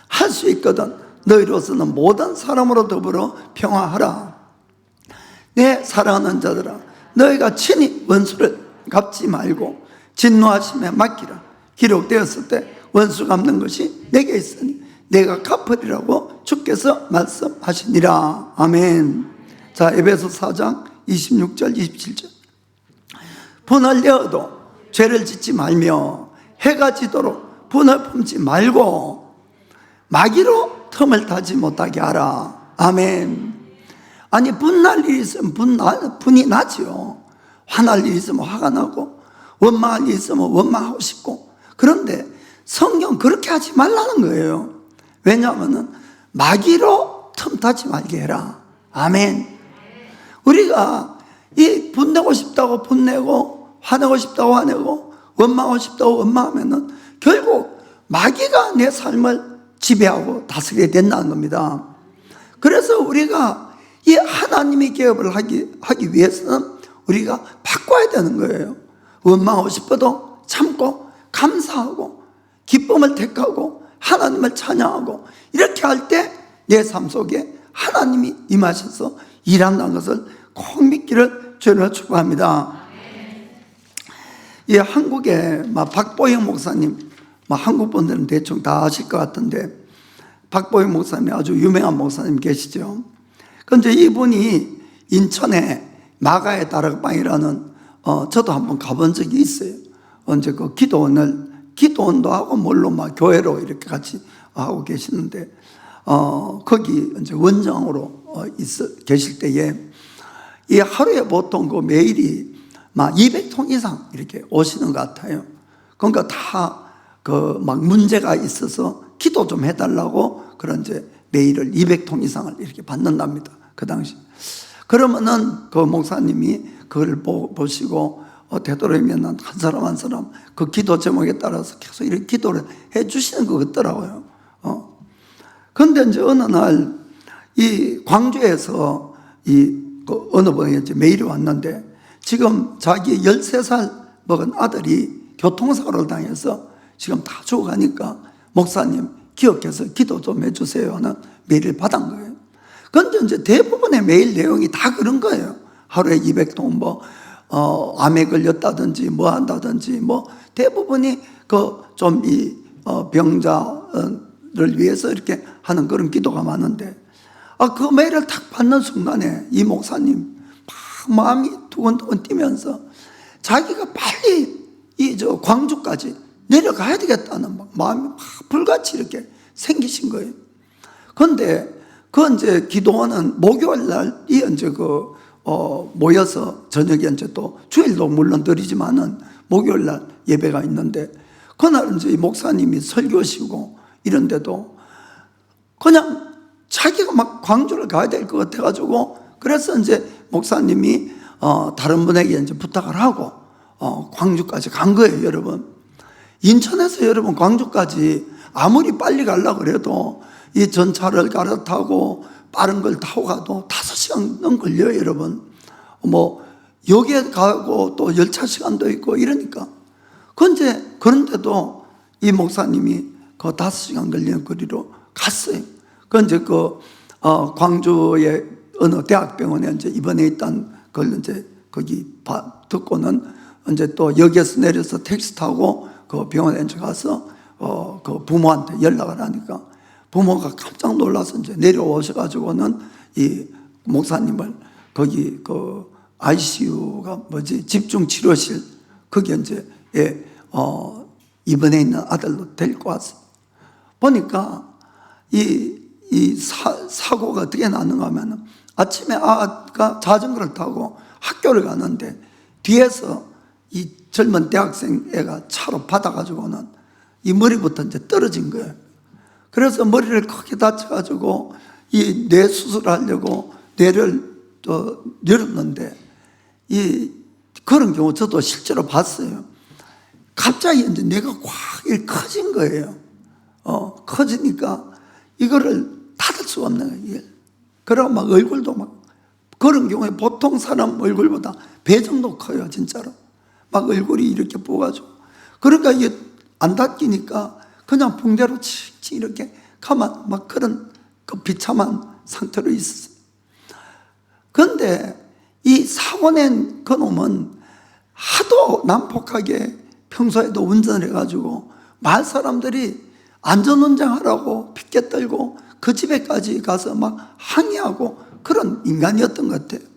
할 수 있거든 너희로서는 모든 사람으로 더불어 평화하라. 내 사랑하는 자들아, 너희가 친히 원수를 갚지 말고 진노하심에 맡기라. 기록되었을 때 원수 갚는 것이 내게 있으니 내가 갚으리라고 주께서 말씀하시니라. 아멘. 자, 에베소 4장 26절 27절. 분을 내어도 죄를 짓지 말며 해가 지도록 분을 품지 말고 마귀로 틈을 타지 못하게 하라. 아멘. 아니, 분날 일이 있으면 분이 나지요. 화날 일이 있으면 화가 나고 원망할 일이 있으면 원망하고 싶고. 그런데 성경 그렇게 하지 말라는 거예요. 왜냐하면 마귀로 틈타지 말게 해라. 아멘. 우리가 이 분내고 싶다고 분내고 화내고 싶다고 화내고 원망하고 싶다고 원망하면은 결국 마귀가 내 삶을 지배하고 다스리게 된다는 겁니다. 그래서 우리가 이 하나님의 개업을 하기 위해서는 우리가 바꿔야 되는 거예요. 원망하고 싶어도 참고 감사하고 기쁨을 택하고 하나님을 찬양하고 이렇게 할 때 내 삶 속에 하나님이 임하셔서 일한다는 것을 꼭 믿기를 주님으로 축복합니다. 이 한국에 박보영 목사님, 한국 분들은 대충 다 아실 것 같은데 박보영 목사님 아주 유명한 목사님 계시죠. 그런데 이분이 인천에 마가의 다락방이라는 저도 한번 가본 적이 있어요. 언제 그 기도원도 하고 뭘로 교회로 이렇게 같이 하고 계시는데 거기 이제 원장으로 계실 때에 이 하루에 보통 그 메일이 막 200통 이상 이렇게 오시는 것 같아요. 그러니까 다 그 막 문제가 있어서 기도 좀 해달라고 그런 이제 메일을 200통 이상을 이렇게 받는답니다. 그 당시. 그러면은 그 목사님이 그걸 보시고 되도록이면 한 사람 한 사람 그 기도 제목에 따라서 계속 이렇게 기도를 해 주시는 것 같더라고요. 그런데 이제 어느 날 이 광주에서 그 어느 분에게 이제 메일이 왔는데 지금 자기 13살 먹은 아들이 교통사고를 당해서 지금 다 죽어가니까 목사님 기억해서 기도 좀 해주세요 하는 메일을 받은 거예요. 그런데 이제 대부분의 메일 내용이 다 그런 거예요. 하루에 200통 암에 걸렸다든지 뭐 한다든지 뭐 대부분이 그 좀 이 병자를 위해서 이렇게 하는 그런 기도가 많은데 그 메일을 딱 받는 순간에 이 목사님 막 마음이 두근두근 뛰면서 자기가 빨리 저 광주까지 내려가야 되겠다는 마음이 막 불같이 이렇게 생기신 거예요. 그런데 그 이제 기도원은 목요일 날 이제 모여서 저녁에 이제 또 주일도 물론 드리지만은 목요일 날 예배가 있는데 그날 이제 목사님이 설교시고 이런데도 그냥 자기가 막 광주를 가야 될 것 같아가지고 그래서 이제 목사님이 다른 분에게 이제 부탁을 하고 광주까지 간 거예요, 여러분. 인천에서 여러분 광주까지 아무리 빨리 가려고 그래도 이 전차를 갈아타고 빠른 걸 타고 가도 5시간 넘 걸려요, 여러분. 뭐 역에 가고 또 열차 시간도 있고 이러니까. 그런데도 이 목사님이 그 5시간 걸리는 거리로 갔어요. 이제 광주의 어느 대학병원에 이제 입원해 있던 걸 이제 거기 듣고는 이제 또 역에서 내려서 택시 타고 그 병원에 이제 가서 그 부모한테 연락을 하니까 부모가 깜짝 놀라서 이제 내려오셔가지고는 이 목사님을 거기 그 ICU가 집중치료실 거기 이제 입원해 있는 아들로 데리고 왔어. 보니까 이 사고가 어떻게 났는가 하면 아침에 아가 자전거를 타고 학교를 가는데 뒤에서 이 젊은 대학생 애가 차로 받아가지고는 이 머리부터 이제 떨어진 거예요. 그래서 머리를 크게 다쳐가지고 이 뇌 수술하려고 뇌를 또 열었는데 그런 경우 저도 실제로 봤어요. 갑자기 이제 뇌가 확 커진 거예요. 커지니까 이거를 닫을 수가 없는 거예요. 그리고 막 얼굴도 막 그런 경우에 보통 사람 얼굴보다 배 정도 커요, 진짜로. 막 얼굴이 이렇게 부어가지고. 그러니까 이게 안 닦이니까 그냥 붕대로 칙칙 이렇게 가만 막 그런 그 비참한 상태로 있었어요. 그런데 이 사고 낸 그놈은 하도 난폭하게 평소에도 운전을 해가지고 마을 사람들이 안전운전하라고 핏개 떨고 그 집에까지 가서 막 항의하고 그런 인간이었던 것 같아요.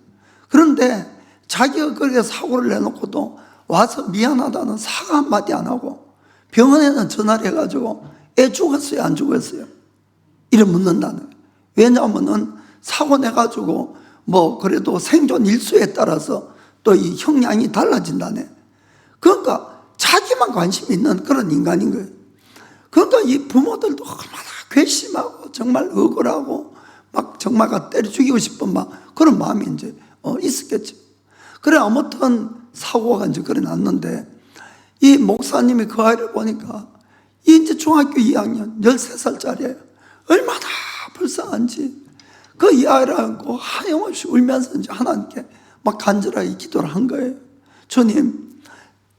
그런데 자기가 그렇게 사고를 내놓고도 와서 미안하다는 사과 한마디 안 하고 병원에는 전화를 해가지고 애 죽었어요, 안 죽었어요? 이래 묻는다는 거예요. 왜냐하면은 사고 내가지고 뭐 그래도 생존 일수에 따라서 또 이 형량이 달라진다네. 그러니까 자기만 관심 있는 그런 인간인 거예요. 그러니까 이 부모들도 얼마나 괘씸하고 정말 억울하고 막 정말 때려 죽이고 싶은 막 그런 마음이 이제 있었겠죠. 그래 아무튼 사고가 이제 그래 났는데 이 목사님이 그 아이를 보니까 이제 중학교 2학년 13살짜리예요. 얼마나 불쌍한지 그 이 아이를 안고 하염없이 울면서 이제 하나님께 막 간절하게 기도를 한 거예요. 주님,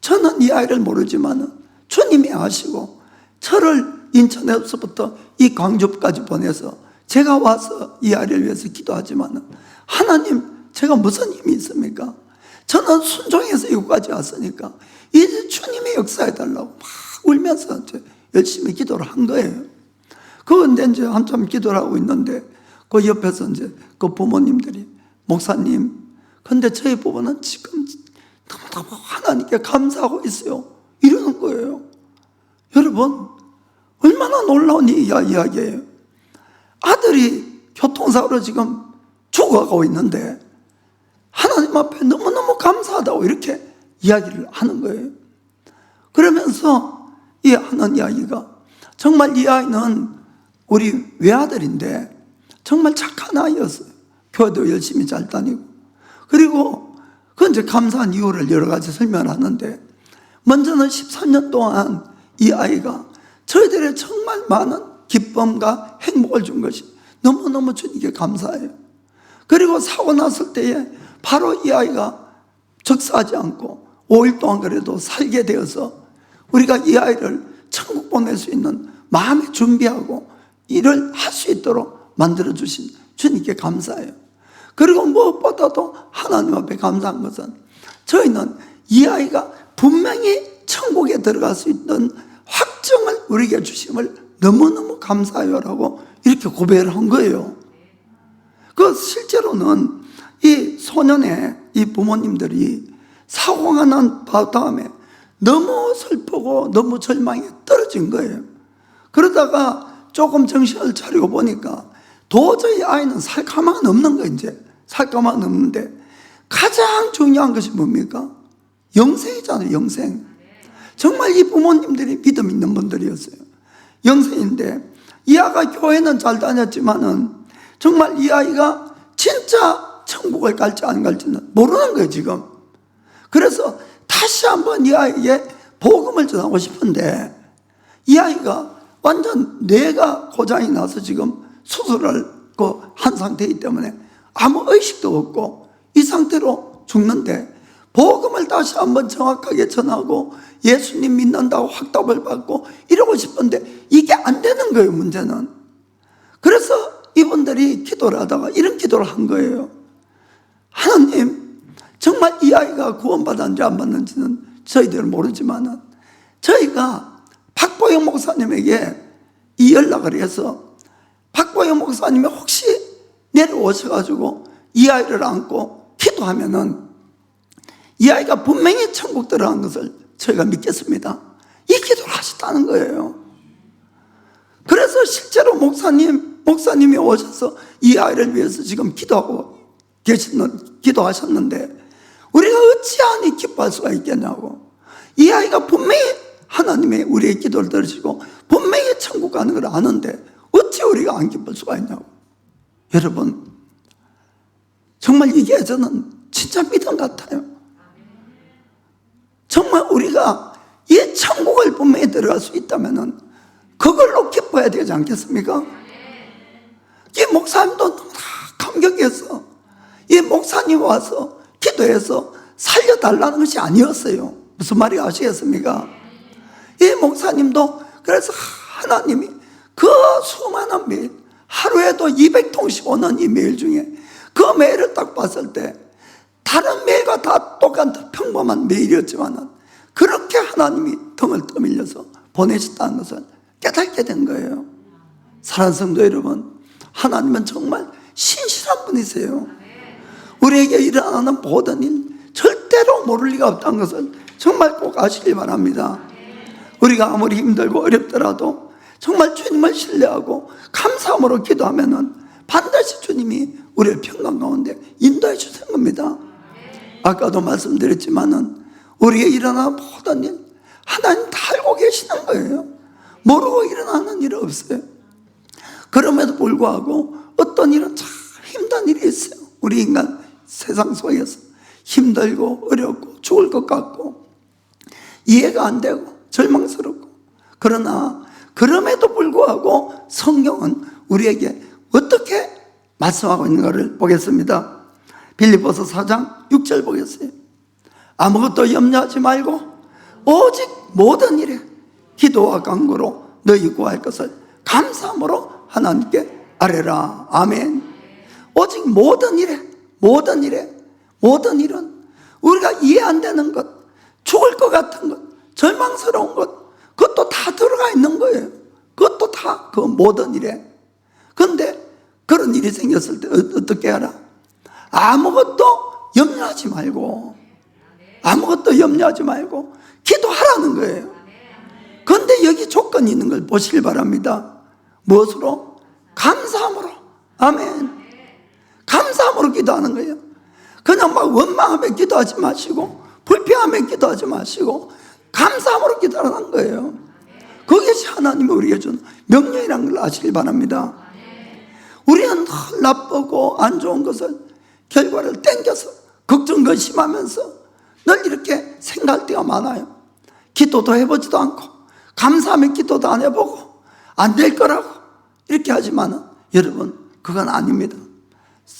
저는 이 아이를 모르지만은 주님이 아시고 저를 인천에서부터 이 광주까지 보내서 제가 와서 이 아이를 위해서 기도하지만은 하나님, 제가 무슨 힘이 있습니까? 저는 순종해서 이곳까지 왔으니까 이제 주님의 역사해달라고 막 울면서 이제 열심히 기도를 한 거예요. 그런데 이제 한참 기도를 하고 있는데 그 옆에서 이제 그 부모님들이 목사님, 근데 저희 부부는 지금 너무너무 하나님께 감사하고 있어요. 이러는 거예요. 여러분, 얼마나 놀라운 이야기예요. 아들이 교통사고로 지금 죽어가고 있는데 하나님 앞에 너무너무 감사하다고 이렇게 이야기를 하는 거예요. 그러면서 이 하는 이야기가, 정말 이 아이는 우리 외아들인데 정말 착한 아이였어요. 교회도 열심히 잘 다니고. 그리고 그 이제 감사한 이유를 여러 가지 설명을 하는데, 먼저는 13년 동안 이 아이가 저희들의 정말 많은 기쁨과 행복을 준 것이 너무너무 주님께 감사해요. 그리고 사고 났을 때에 바로 이 아이가 적사하지 않고 5일 동안 그래도 살게 되어서 우리가 이 아이를 천국 보낼 수 있는 마음의 준비하고 일을 할 수 있도록 만들어주신 주님께 감사해요. 그리고 무엇보다도 하나님 앞에 감사한 것은, 저희는 이 아이가 분명히 천국에 들어갈 수 있는 확정을 우리에게 주심을 너무너무 감사해요라고 이렇게 고백을 한 거예요. 그 실제로는 이 소년의 이 부모님들이 사고가 난 다음에 너무 슬프고 너무 절망에 떨어진 거예요. 그러다가 조금 정신을 차리고 보니까 도저히 아이는 살 가망은 없는 거예요. 이제 살 가망은 없는데, 가장 중요한 것이 뭡니까? 영생이잖아요. 영생. 정말 이 부모님들이 믿음 있는 분들이었어요. 영생인데 이 아이가 교회는 잘 다녔지만은 정말 이 아이가 진짜 천국을 갈지 안 갈지는 모르는 거예요 지금. 그래서 다시 한번 이 아이에게 복음을 전하고 싶은데, 이 아이가 완전 뇌가 고장이 나서 지금 수술을 한 상태이기 때문에 아무 의식도 없고 이 상태로 죽는데, 복음을 다시 한번 정확하게 전하고 예수님 믿는다고 확답을 받고 이러고 싶은데 이게 안 되는 거예요, 문제는. 그래서 이분들이 기도를 하다가 이런 기도를 한 거예요. 하나님, 정말 이 아이가 구원받았는지 안 받는지는 저희들은 모르지만 저희가 박보영 목사님에게 이 연락을 해서 박보영 목사님이 혹시 내려오셔가지고 이 아이를 안고 기도하면은 이 아이가 분명히 천국 들어간 것을 저희가 믿겠습니다. 이 기도를 하셨다는 거예요. 그래서 실제로 목사님이 오셔서 이 아이를 위해서 지금 기도하셨는데 우리가 어찌하니 기뻐할 수가 있겠냐고. 이 아이가 분명히 하나님의 우리의 기도를 들으시고 분명히 천국 가는 걸 아는데 어찌 우리가 안 기쁠 수가 있냐고. 여러분, 정말 이게 저는 진짜 믿음 같아요. 정말 우리가 이 천국을 분명히 들어갈 수 있다면 그걸로 기뻐해야 되지 않겠습니까? 이 목사님도 너무 감격해서 이 목사님 와서 기도해서 살려달라는 것이 아니었어요. 무슨 말이 아시겠습니까? 이 목사님도 그래서 하나님이 그 수많은 메일, 하루에도 200통씩 오는 이 메일 중에 그 메일을 딱 봤을 때 다른 메일과 다 똑같은 평범한 메일이었지만 그렇게 하나님이 등을 떠밀려서 보내셨다는 것을 깨닫게 된 거예요. 사랑하는 성도 여러분, 하나님은 정말 신실한 분이세요. 우리에게 일어나는 모든 일 절대로 모를 리가 없다는 것을 정말 꼭 아시길 바랍니다. 우리가 아무리 힘들고 어렵더라도 정말 주님을 신뢰하고 감사함으로 기도하면 반드시 주님이 우리의 평강 가운데 인도해 주시는 겁니다. 아까도 말씀드렸지만은 우리의 일어나는 모든 일 하나님 다 알고 계시는 거예요. 모르고 일어나는 일은 없어요. 그럼에도 불구하고 어떤 일은 참 힘든 일이 있어요. 우리 인간 세상 속에서 힘들고 어렵고 죽을 것 같고 이해가 안 되고 절망스럽고, 그러나 그럼에도 불구하고 성경은 우리에게 어떻게 말씀하고 있는가를 보겠습니다. 빌립보서 4장 6절 보겠어요. 아무것도 염려하지 말고 오직 모든 일에 기도와 간구로 너희 구할 것을 감사함으로 하나님께 아뢰라. 아멘. 오직 모든 일은 우리가 이해 안 되는 것, 죽을 것 같은 것, 절망스러운 것, 그것도 다 들어가 있는 거예요. 그것도 다 그 모든 일에. 그런데 그런 일이 생겼을 때 어떻게 하라? 아무것도 염려하지 말고 기도하라는 거예요. 그런데 여기 조건이 있는 걸 보시길 바랍니다. 무엇으로? 감사함으로 아멘. 감사함으로 기도하는 거예요. 그냥 막 원망하며 기도하지 마시고 불평하며 기도하지 마시고 감사함으로 기도하는 거예요. 그것이 하나님이 우리에게 준 명령이라는 걸 아시길 바랍니다. 우리는 늘 나쁘고 안 좋은 것을 결과를 땡겨서 걱정 근심하면서 늘 이렇게 생각할 때가 많아요. 기도도 해보지도 않고 감사하며 기도도 안 해보고 안 될 거라고 이렇게 하지만은 여러분 그건 아닙니다.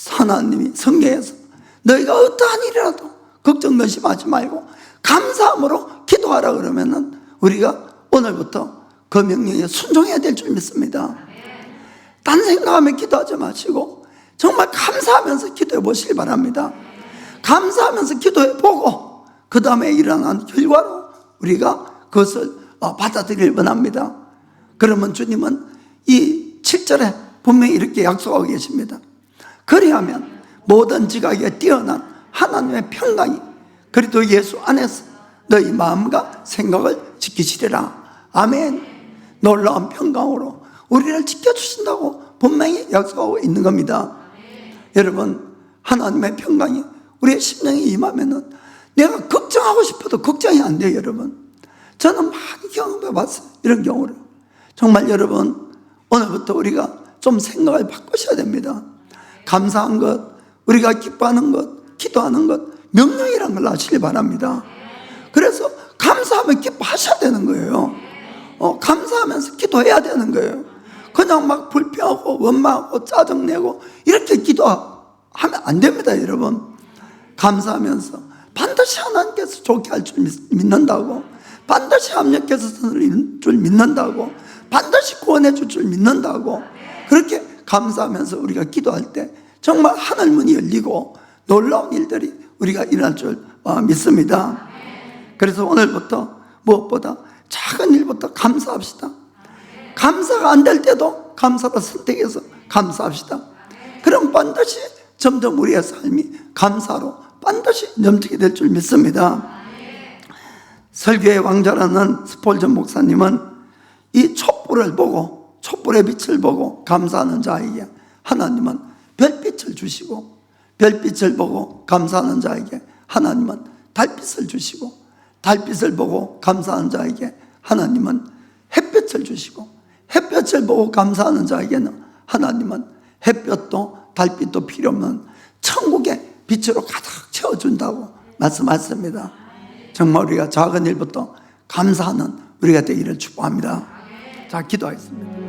하나님이 성경에서 너희가 어떠한 일이라도 걱정 근심하지 말고 감사함으로 기도하라 그러면은 우리가 오늘부터 그 명령에 순종해야 될 줄 믿습니다. 딴 생각하며 기도하지 마시고 정말 감사하면서 기도해 보시기 바랍니다. 감사하면서 기도해 보고 그 다음에 일어난 결과로 우리가 그것을 받아들이길 원합니다. 그러면 주님은 이 7절에 분명히 이렇게 약속하고 계십니다. 그리하면 모든 지각에 뛰어난 하나님의 평강이 그리스도 예수 안에서 너희 마음과 생각을 지키시리라. 아멘. 놀라운 평강으로 우리를 지켜주신다고 분명히 약속하고 있는 겁니다. 여러분 하나님의 평강이 우리의 심령에 임하면은 내가 걱정하고 싶어도 걱정이 안 돼요. 여러분 저는 많이 경험해 봤어요. 이런 경우를 정말 여러분 오늘부터 우리가 좀 생각을 바꾸셔야 됩니다. 감사한 것, 우리가 기뻐하는 것, 기도하는 것 명령이라는 걸 아시기 바랍니다. 그래서 감사하면 기뻐하셔야 되는 거예요. 감사하면서 기도해야 되는 거예요. 그냥 막 불평하고 원망하고 짜증내고 이렇게 기도하면 안 됩니다. 여러분 감사하면서 반드시 하나님께서 좋게 할 줄 믿는다고, 반드시 합력해서 선을 줄 믿는다고, 반드시 구원해 줄 줄 믿는다고, 그렇게 감사하면서 우리가 기도할 때 정말 하늘 문이 열리고 놀라운 일들이 우리가 일어날 줄 믿습니다. 그래서 오늘부터 무엇보다 작은 일부터 감사합시다. 감사가 안 될 때도 감사를 선택해서 감사합시다. 그럼 반드시 점점 우리의 삶이 감사로 반드시 넘치게 될 줄 믿습니다. 설교의 왕자라는 스폴전 목사님은 이 촛불을 보고, 촛불의 빛을 보고 감사하는 자에게 하나님은 별빛을 주시고, 별빛을 보고 감사하는 자에게 하나님은 달빛을 주시고, 달빛을 보고 감사하는 자에게 하나님은 햇볕을 주시고, 햇볕을 보고 감사하는 자에게는 하나님은 햇볕도 달빛도 필요 없는 천국의 빛으로 가득 채워준다고 말씀하셨습니다. 정말 우리가 작은 일부터 감사하는 우리가 되기를 축복합니다. 자, 기도하겠습니다.